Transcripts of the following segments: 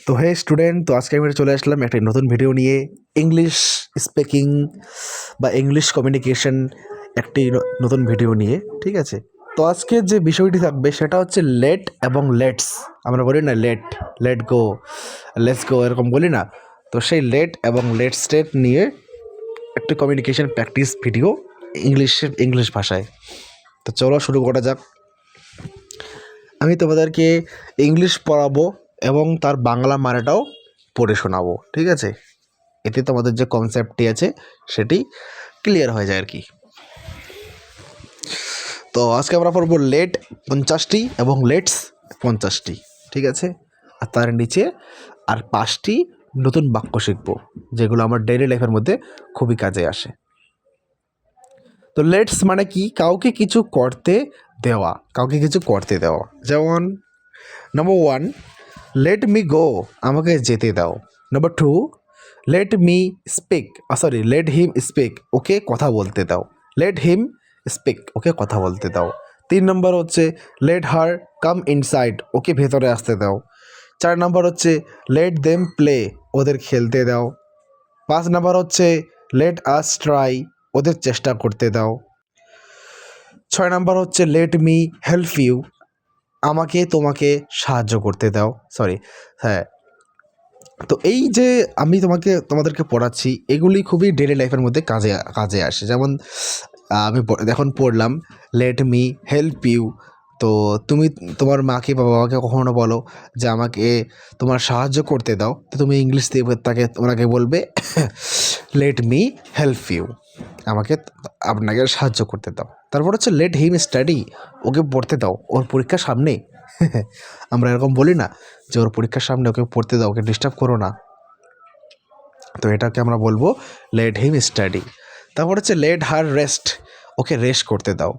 তো হে স্টুডেন্ট, তো আজকে আমি চলে আসলাম একটা নতুন ভিডিও নিয়ে। ইংলিশ স্পিকিং বা ইংলিশ কমিউনিকেশন একটি নতুন ভিডিও নিয়ে, ঠিক আছে। তো আজকে যে বিষয়টি থাকবে সেটা হচ্ছে লেট এবং লেটস। আমরা বলি না let, let go, let's go, এরকম বলি না। তো সেই লেট এবং লেট স্টেট নিয়ে একটি কমিউনিকেশন প্র্যাকটিস ভিডিও ইংলিশ ভাষায়। তো চলো শুরু করা যাক। আমি তোমাদেরকে ইংলিশ পড়াবো এবং তার বাংলা মানেটাও পড়ে শোনাবো, ঠিক আছে। এতে তোমাদের যে কনসেপ্টটি আছে সেটি ক্লিয়ার হয়ে যায় আর কি। তো আজকে আমরা পড়বো লেট 50টি এবং লেটস 50টি, ঠিক আছে। আর তার নিচে আর 5টি নতুন বাক্য শিখবো যেগুলো আমার ডেইলি লাইফের মধ্যে খুবই কাজে আসে। তো লেটস মানে কি? কাউকে কিছু করতে দেওয়া, কাউকে কিছু করতে দেওয়া। যেমন নাম্বার 1, লেট মি গো, আমাকে যেতে দাও। Number 2, let me speak, let him speak, ওকে কথা বলতে দাও। লেট হিম স্পিক, ওকে কথা বলতে দাও। 3 নম্বর হচ্ছে লেট হার কাম ইনসাইড, ওকে ভেতরে আসতে দাও। 4 নম্বর হচ্ছে লেট দেম প্লে, ওদের খেলতে দাও। 5 নম্বর হচ্ছে লেট আস ট্রাই, ওদের চেষ্টা করতে দাও। 6 নম্বর হচ্ছে লেট মি হেল্প ইউ, আমাকে তোমাকে সাহায্য করতে দাও। হ্যাঁ। তো এই যে আমি তোমাদেরকে পড়াচ্ছি, এগুলি খুবই ডেইলি লাইফের মধ্যে কাজে আসে। যেমন আমি এখন পড়লাম লেট মি হেল্প ইউ। তো তুমি তোমার মাকে বা বাবাকে কখনো বলো যে আমাকে তোমার সাহায্য করতে দাও, তো তুমি ইংলিশ দিয়ে ওনাকে বলবে লেট মি হেল্প ইউ, আমাকে আপনাকে সাহায্য করতে দাও। তারপর হচ্ছে লেট হিম স্টাডি, ওকে পড়তে দাও, ওর পরীক্ষার সামনে। আমরা এরকম বলি না যে ওর পরীক্ষার সামনে ওকে পড়তে দাও, ওকে ডিস্টার্ব করো না। তো এটাকে আমরা বলবো লেট হিম স্টাডি। তারপর হচ্ছে লেট হার রেস্ট, ওকে রেস্ট করতে দাও।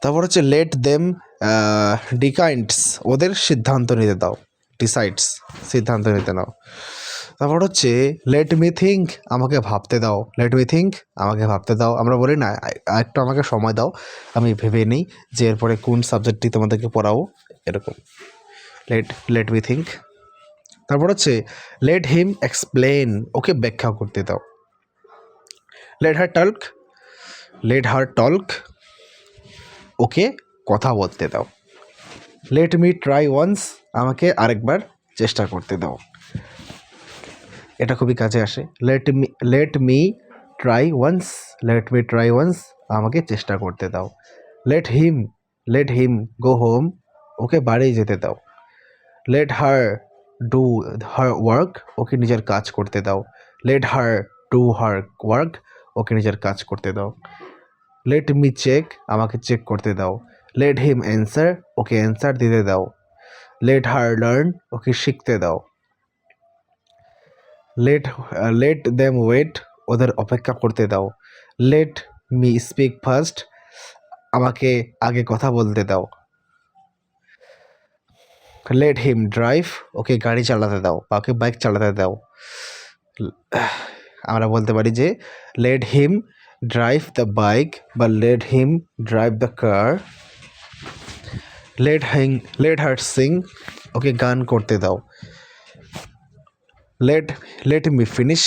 তারপর হচ্ছে লেট দেম ডিকাইন্ডস, ওদের সিদ্ধান্ত নিতে দাও। ডিসাইডস, সিদ্ধান্ত নিতে নাও। তারপর হচ্ছে লেট মি থিঙ্ক, আমাকে ভাবতে দাও। লেট মি থিঙ্ক, আমাকে ভাবতে দাও। আমরা বলি না একটু আমাকে সময় দাও, আমি ভেবে নিই যে এরপরে কোন সাবজেক্টটি তোমাদেরকে পড়াবো, এরকম। Let me think. তারপর হচ্ছে লেট হিম এক্সপ্লেন, ওকে ব্যাখ্যা করতে দাও। লেট হার টল্ক, ওকে কথা বলতে দাও। লেট মি ট্রাই ওয়ান্স, আমাকে আরেকবার চেষ্টা করতে দাও। এটা খুবই কাজে আসে। লেট মি ট্রাই ওয়ান্স, আমাকে চেষ্টা করতে দাও। লেট হিম গো হোম, ওকে বাড়ি যেতে দাও। Let her do her work, ওকে নিজের কাজ করতে দাও। Let her do her work, ওকে নিজের কাজ করতে দাও। লেট মি চেক, আমাকে চেক করতে দাও। লেট হিম অ্যান্সার, ওকে অ্যান্সার দিতে দাও। লেট হার লার্ন, ওকে শিখতে দাও। লেট দেম ওয়েট, ওদের অপেক্ষা করতে দাও। লেট মি স্পিক ফার্স্ট, আমাকে আগে কথা বলতে দাও। লেট হিম ড্রাইভ, ওকে গাড়ি চালাতে দাও বা ওকে বাইক চালাতে দাও। আমরা বলতে পারি যে let him drive the bike বা let him drive the car. Let her sing, ওকে গান করতে দাও। লেট মি ফিনিশ,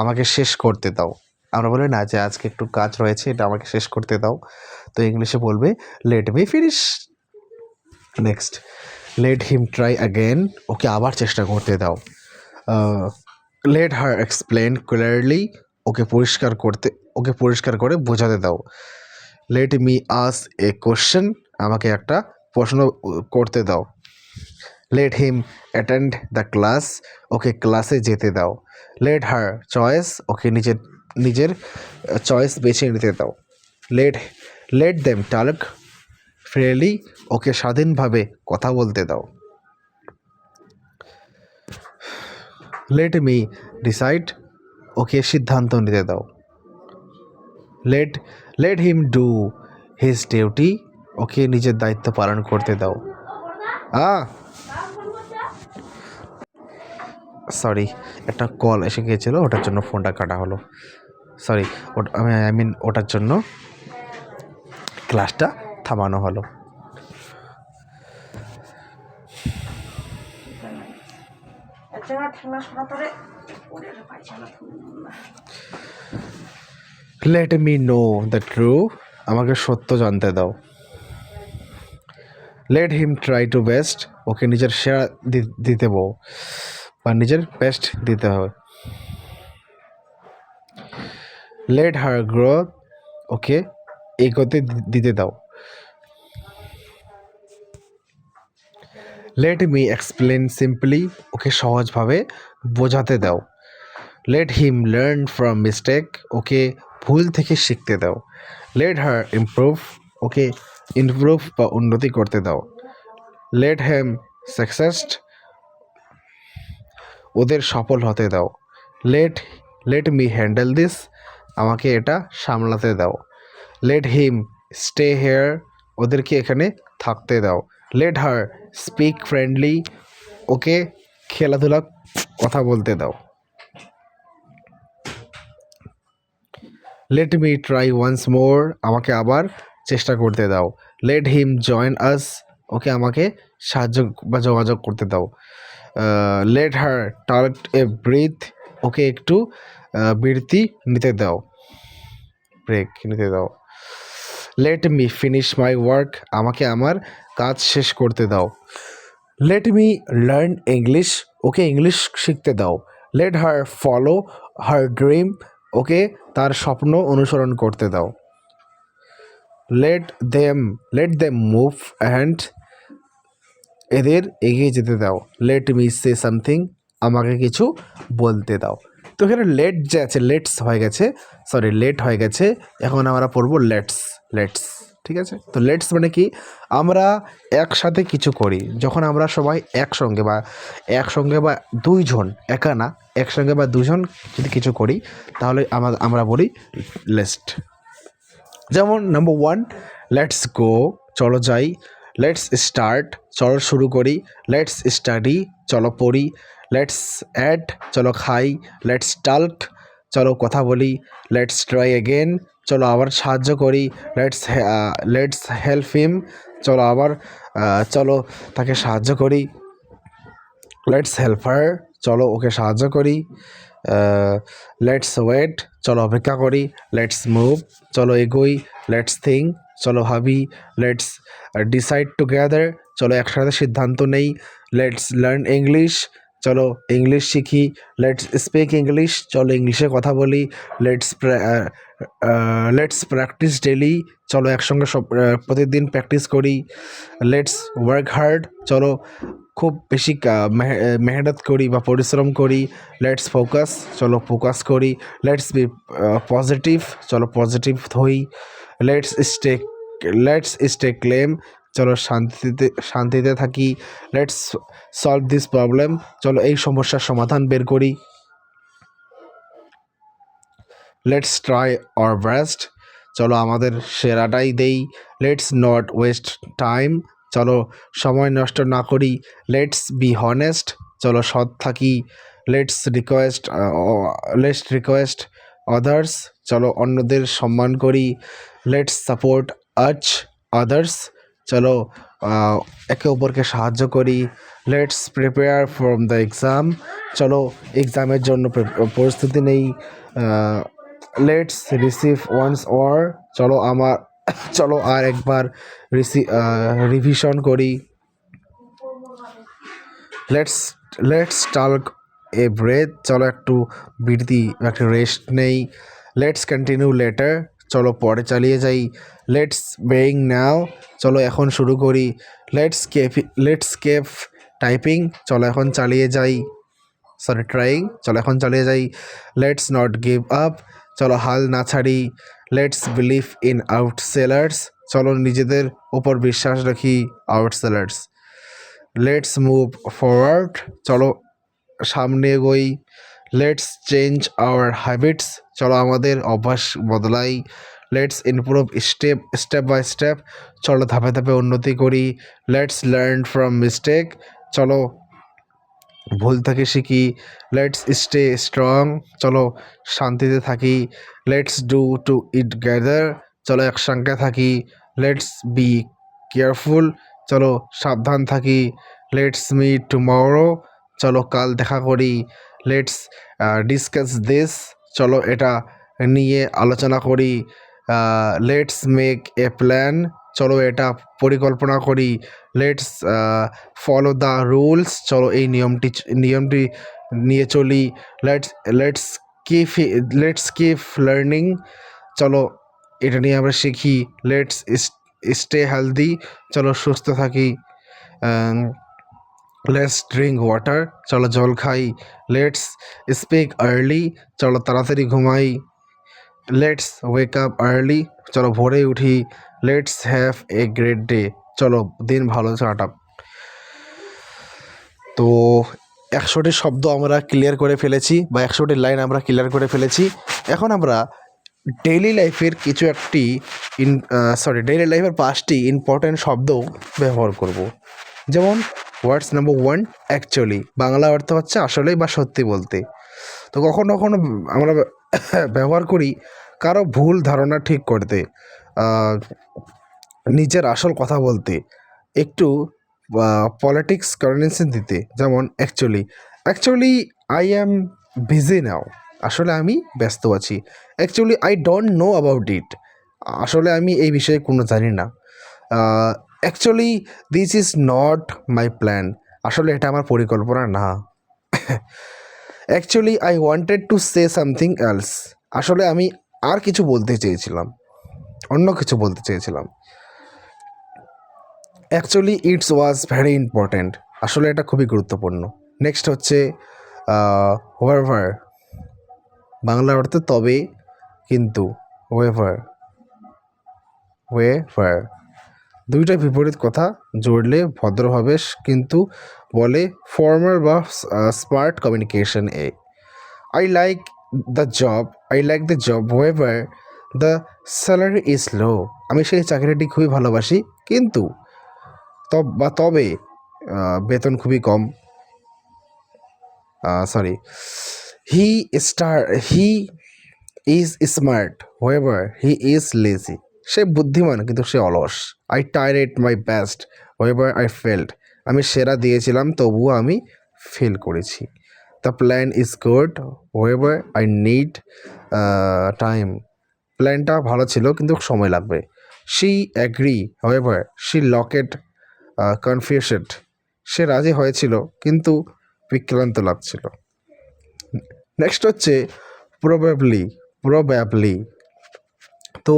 আমাকে শেষ করতে দাও। আমরা বলি না যে আজকে একটু কাজ রয়েছে, এটা আমাকে শেষ করতে দাও। তো ইংলিশে বলবে let me finish. Next, let him try again, ওকে আবার চেষ্টা করতে দাও। লেট হার এক্সপ্লেন ক্লিয়ারলি, ওকে পরিষ্কার করে বোঝাতে দাও। Let me ask a question, আমাকে একটা প্রশ্ন করতে দাও। Let him attend the class, ওকে ক্লাসে যেতে দাও। লেট হার চয়েস, ওকে নিজের চয়েস বেছে নিতে দাও। লেট দেম টক ফ্রিলি, ওকে স্বাধীনভাবে কথা বলতে দাও। লেট মি ডিসাইড, ওকে সিদ্ধান্ত নিতে দাও। Let him do his duty, ওকে নিজের দায়িত্ব পালন করতে দাও। সরি, একটা কল এসে গিয়েছিলো, ওটার জন্য ফোনটা কাটা হলো। সরি, ওটার জন্য ক্লাসটা থামানো হলো। Let me know the true, আমাকে সত্য জানতে দাও। Let him try to best, ওকে নিজের সেরা দিতে বো বা নিজের বেস্ট দিতে হবে। লেট হার গ্রো, ওকে এগোতে দিতে দাও। লেট মি এক্সপ্লেন সিম্পলি, ওকে সহজভাবে বোঝাতে দাও। Let him learn from mistake, ওকে ভুল থেকে শিখতে দাও। লেট হার ইমপ্রুভ, ওকে ইমপ্রুভ বা উন্নতি করতে দাও। লেট হেম সাকসেস, ওদের সফল হতে দাও। Let let me handle this, আমাকে এটা সামলাতে দাও। লেট হিম স্টে হেয়ার, ওদেরকে এখানে থাকতে দাও। লেট হার স্পিক ফ্রেন্ডলি, ওকে খেলাধুলা কথা বলতে দাও। Let me try once more, আমাকে আবার চেষ্টা করতে দাও। লেট হিম জয়েন আস, ওকে আমাকে সাহায্য বা যোগাযোগ করতে দাও। লেট হার টার্ক এ ব্রিথ, ওকে একটু বিরতি নিতে দাও, ব্রেক নিতে দাও। Let me finish my work, আমাকে আমার কাজ শেষ করতে দাও। লেট মি লার্ন ইংলিশ, ওকে ইংলিশ শিখতে দাও। Let her follow her dream, ওকে তার স্বপ্ন অনুসরণ করতে দাও। লেট দেম মুভ অ্যান্ড, এদের এগিয়ে যেতে দাও। লেট মি সে সামথিং, আমাকে কিছু বলতে দাও। তো এখানে লেট যে আছে, লেটস হয়ে গেছে, সরি লেট হয়ে গেছে, এখন আমরা পড়বো লেটস। ঠিক আছে, তো লেটস মানে কি, আমরা একসাথে কিছু করি, যখন আমরা সবাই একসঙ্গে বা দুইজন, একা না, একসঙ্গে বা দুজন যদি কিছু করি তাহলে আমরা বলি লেটস। যেমন নাম্বার 1, লেটস গো, চলো যাই। লেটস স্টার্ট, চলো শুরু করি। লেটস স্টাডি, চলো পড়ি। লেটস অ্যাড, চলো খাই। লেটস টাল্ক, চলো কথা বলি। লেটস ট্রাই অ্যাগেন, চলো আবার সাহায্য করি। লেটস হেল্প হিম, চলো তাকে সাহায্য করি। লেটস হেল্প হার, চলো ওকে সাহায্য করি। লেটস ওয়েট, চলো অপেক্ষা করি। লেটস মুভ, চলো এগোই। লেটস থিঙ্ক, চলো ভাবি। লেটস ডিসাইড টুগেদার, চলো একসাথে সিদ্ধান্ত নেই। লেটস লার্ন ইংলিশ, চলো ইংলিশ শিখি। লেটস স্পিক ইংলিশ, চলো ইংলিশে কথা বলি। লেটস প্র্যাকটিস ডেলি, চলো একসঙ্গে প্রতিদিন প্র্যাকটিস করি। লেটস ওয়ার্ক হার্ড, চলো খুব বেশি মেহনত করি বা পরিশ্রম করি। লেটস ফোকাস, চলো ফোকাস করি। লেটস বি পজিটিভ, চলো পজিটিভ হই। লেটস স্টে ক্লেম, চলো শান্তিতে থাকি। লেটস সলভ দিস প্রবলেম, চলো এই সমস্যার সমাধান বের করি। লেটস ট্রাই আওয়ার বেস্ট, চলো আমাদের সেরাটাই দেই। লেটস নট ওয়েস্ট টাইম, চলো সময় নষ্ট না করি। লেটস বি হনেস্ট, চলো সৎ থাকি। লেটস রিকোয়েস্ট আদার্স, চলো অন্যদের সম্মান করি। লেটস সাপোর্ট আদার্স, চলো একে অপরকে সাহায্য করি। Let's prepare from the exam, চলো এক্সামের জন্য প্রস্তুতি নেই। লেটস রিসিভ ওয়ান্স ওয়ার, চলো আর একবার রিভিশন করি। লেটস টাল্ক এ ব্রেথ, চলো একটু বিরতি, একটু রেস্ট নেই। লেটস কন্টিনিউ লেটার, চলো পরে চালিয়ে যাই। লেটস বেইং নাও, চলো এখন শুরু করি। লেটস কেপ টাইপিং, চলো এখন চালিয়ে যাই। ট্রাইং, চলো এখন চালিয়ে যাই। লেটস নট গিভ আপ, চলো হাল না ছাড়ি। লেটস বিলিভ ইন আউটসেলার্স, চলো নিজেদের ওপর বিশ্বাস রাখি। আউটসেলার্স। লেটস মুভ ফরওয়ার্ড, চলো সামনে এগোই। লেটস চেঞ্জ আওয়ার হ্যাবিটস, চলো আমাদের অভ্যাস বদলাই। Let's improve step by step, চলো ধাপে ধাপে উন্নতি করি। লেটস লার্ন ফ্রম মিস্টেক, চলো ভুল থেকে শিখি। লেটস স্টে স্ট্রং, চলো শান্তিতে থাকি। Let's do to it gather, চলো একসঙ্গে থাকি। লেটস বি কেয়ারফুল, চলো সাবধান থাকি। লেটস মিট টুমরো, চলো কাল দেখা করি, লেটস ডিসকাস দিস, চলো এটা নিয়ে আলোচনা করি, লেটস মেক এ প্ল্যান, চলো এটা পরিকল্পনা করি, লেটস ফলো দ্য রুলস, চলো এই নিয়মটি নিয়ে চলি, let's let's keep let's keep learning, চলো এটা নিয়ে আমরা শিখি, লেটস স্টে হেলদি, চলো সুস্থ থাকি, লেটস ড্রিঙ্ক ওয়াটার, চলো জল খাই, লেটস স্পিক আর্লি, চলো তাড়াতাড়ি ঘুমাই, লেটস ওয়েক আপ আর্লি, চলো ভোরে উঠি, let's have a great day, চলো দিন ভালো কাটাক। তো 100টি শব্দ আমরা ক্লিয়ার করে ফেলেছি বা 100টি লাইন আমরা ক্লিয়ার করে ফেলেছি। এখন আমরা ডেইলি লাইফের ডেইলি লাইফের 5টি ইম্পর্ট্যান্ট শব্দ ব্যবহার করব। যেমন ওয়ার্ডস নাম্বার 1 অ্যাকচুয়ালি, বাংলা অর্থ হচ্ছে আসলেই বা সত্যি বলতে। তো কখনো কখনো আমরা ব্যবহার করি কারো ভুল ধারণা ঠিক করতে, নিজের আসল কথা বলতে, একটু পলিটিক্স কারেন্সি দিতে। যেমন actually I am busy now, আসলে আমি ব্যস্ত আছি। Actually I don't know about it, আসলে আমি এই বিষয়ে কোনো জানি না। Actually this is not my plan, আসলে এটা আমার পরিকল্পনা না। Actually I wanted to say something else, আসলে আমি আর কিছু বলতে চেয়েছিলাম, অন্য কিছু বলতে চেয়েছিলাম। Actually it's was very important, আসলে এটা খুবই গুরুত্বপূর্ণ। নেক্সট হচ্ছে হোয়েভার, বাংলা অর্থে তবে কিন্তু, ওয়েভার ওয়েভার, দুইটা বিপরীত কথা জুড়লে ভদ্রভাবে কিন্তু বলে ফর্মাল বা স্মার্ট কমিউনিকেশন এ। I like the job however the salary is low, আমি সেই চাকরিটি খুবই ভালোবাসি কিন্তু তবে বেতন খুবই কম। He he is smart however he is lazy, সে বুদ্ধিমান কিন্তু সে অলস। I tried my best however I failed, আমি সেরা দিয়েছিলাম তবুও আমি ফেল করেছি। The plan is good however I need time, প্ল্যানটা ভালো ছিল কিন্তু সময় লাগবে। শি অ্যাগ্রি হোয়েভার শি লকেট কনফিউশড, সে রাজি হয়েছিল কিন্তু বিক্লান্ত লাগছিল। নেক্সট হচ্ছে প্রবাবলি। তো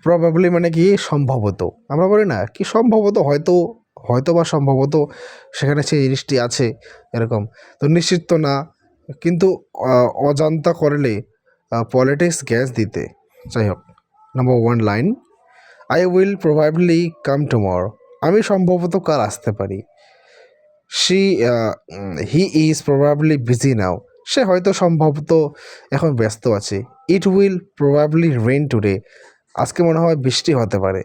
প্রবাবলি মানে কি সম্ভবত, আমরা বলি না কি সম্ভবত, হয়তো বা সম্ভবত সেখানে সেই জিনিসটি আছে এরকম। তো নিশ্চিত তো না, কিন্তু অজান্তা করলে পলিটিক্স গ্যাস দিতে। যাই হোক, number 1 line, I will probably come tomorrow, আমি সম্ভবত কাল আসতে পারি। He is probably busy now, সে হয়তো সম্ভবত এখন ব্যস্ত আছে। It will probably rain today, আজকে মনে হয় বৃষ্টি হতে পারে।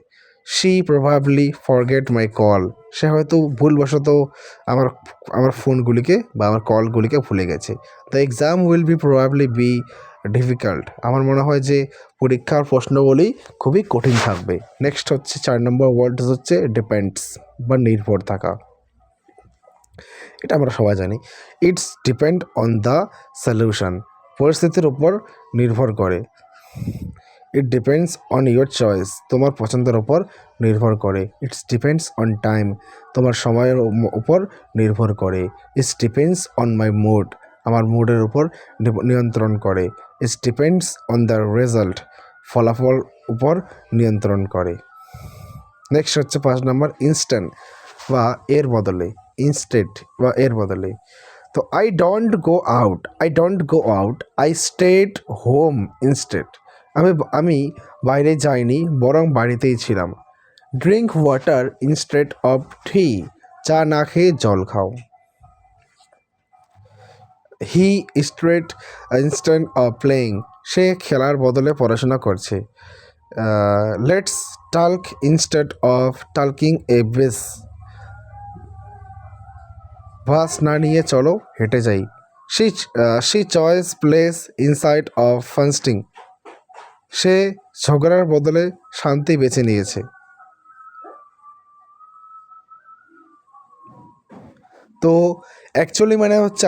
She probably forget my call, সে হয়তো ভুলবশত আমার ফোনগুলিকে বা আমার কলগুলিকে ভুলে গেছে। The exam will be probably be difficult, আমার মনে হয় যে পরীক্ষার প্রশ্নগুলি খুবই কঠিন থাকবে। নেক্সট হচ্ছে 4 নম্বর ওয়ার্ড হচ্ছে ডিপেন্ডস বা নির্ভর থাকা, এটা আমরা সবাই জানি। It's depend on the solution, পরিস্থিতির উপর নির্ভর করে। It depends on your choice, তোমার পছন্দের ওপর নির্ভর করে। ইটস ডিপেন্ডস অন টাইম, তোমার সময়ের উপর নির্ভর করে। It's depends on my mood, আমার মুডের উপর নিয়ন্ত্রণ করে। It's depends on the result, ফলাফল উপর নিয়ন্ত্রণ করে। নেক্সট হচ্ছে 5 নম্বর ইনস্ট্যান্ট বা এর বদলে, তো I don't go out I stayed home instead, আমি বাইরে যাইনি বরং বাড়িতেই ছিলাম। Drink water instead of tea, চা না খেয়ে জল খাও। He straight instant of playing, সে খেলার বদলে পড়াশোনা করছে। Let's talk instead of talking a bus, বাস না নিয়ে চলো হেঁটে যাই। She choice place inside of fasting, সে ঝগড়ার বদলে শান্তি বেছে নিয়েছে। তো অ্যাকচুয়ালি মানে হচ্ছে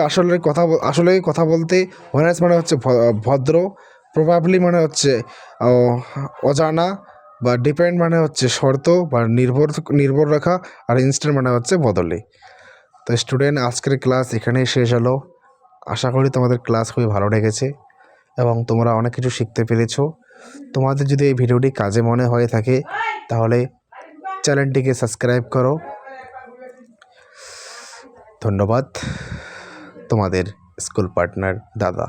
আসলে কথা বলতে অনার্স মানে হচ্ছে ভদ্র, প্রবাবলি মানে হচ্ছে অজানা, বা ডিপেন্ড মানে হচ্ছে শর্ত বা নির্ভর রাখা, আর ইনস্ট্যান্ট মানে হচ্ছে বদলে। তো স্টুডেন্ট, আজকের ক্লাস এখানেই শেষ হলো। আশা করি তোমাদের ক্লাস খুবই ভালো লেগেছে এবং তোমরা অনেক কিছু শিখতে পেরেছো। তোমাদের যদি এই ভিডিওটি কাজে মনে হয়ে থাকে তাহলে চ্যানেলটিকে সাবস্ক্রাইব করো। ধন্যবাদ। তোমাদের স্কুল পার্টনার দাদা।